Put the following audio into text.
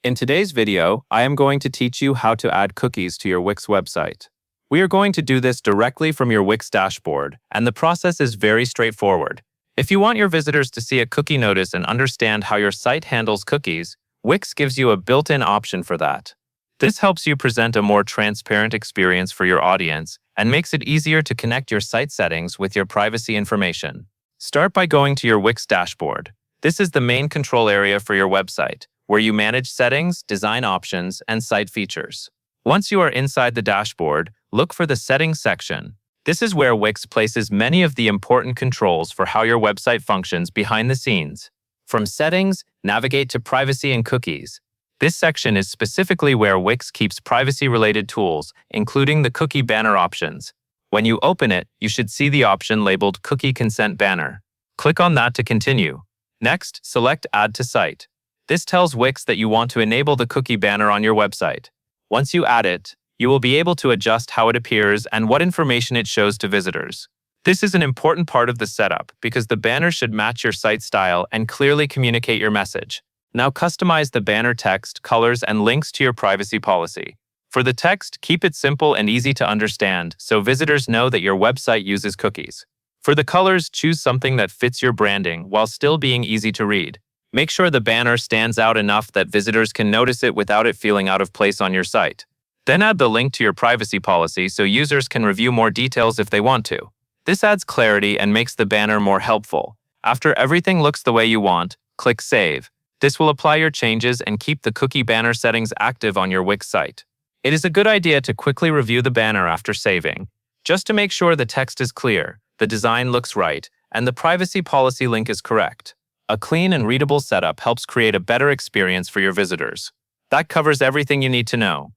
In today's video, I am going to teach you how to add cookies to your Wix website. We are going to do this directly from your Wix dashboard, and the process is very straightforward. If you want your visitors to see a cookie notice and understand how your site handles cookies, Wix gives you a built-in option for that. This helps you present a more transparent experience for your audience and makes it easier to connect your site settings with your privacy information. Start by going to your Wix dashboard. This is the main control area for your website, where you manage settings, design options, and site features. Once you are inside the dashboard, look for the Settings section. This is where Wix places many of the important controls for how your website functions behind the scenes. From Settings, navigate to Privacy and Cookies. This section is specifically where Wix keeps privacy-related tools, including the cookie banner options. When you open it, you should see the option labeled Cookie Consent Banner. Click on that to continue. Next, select Add to Site. This tells Wix that you want to enable the cookie banner on your website. Once you add it, you will be able to adjust how it appears and what information it shows to visitors. This is an important part of the setup because the banner should match your site style and clearly communicate your message. Now customize the banner text, colors, and links to your privacy policy. For the text, keep it simple and easy to understand so visitors know that your website uses cookies. For the colors, choose something that fits your branding while still being easy to read. Make sure the banner stands out enough that visitors can notice it without it feeling out of place on your site. Then add the link to your privacy policy so users can review more details if they want to. This adds clarity and makes the banner more helpful. After everything looks the way you want, click Save. This will apply your changes and keep the cookie banner settings active on your Wix site. It is a good idea to quickly review the banner after saving, just to make sure the text is clear, the design looks right, and the privacy policy link is correct. A clean and readable setup helps create a better experience for your visitors. That covers everything you need to know.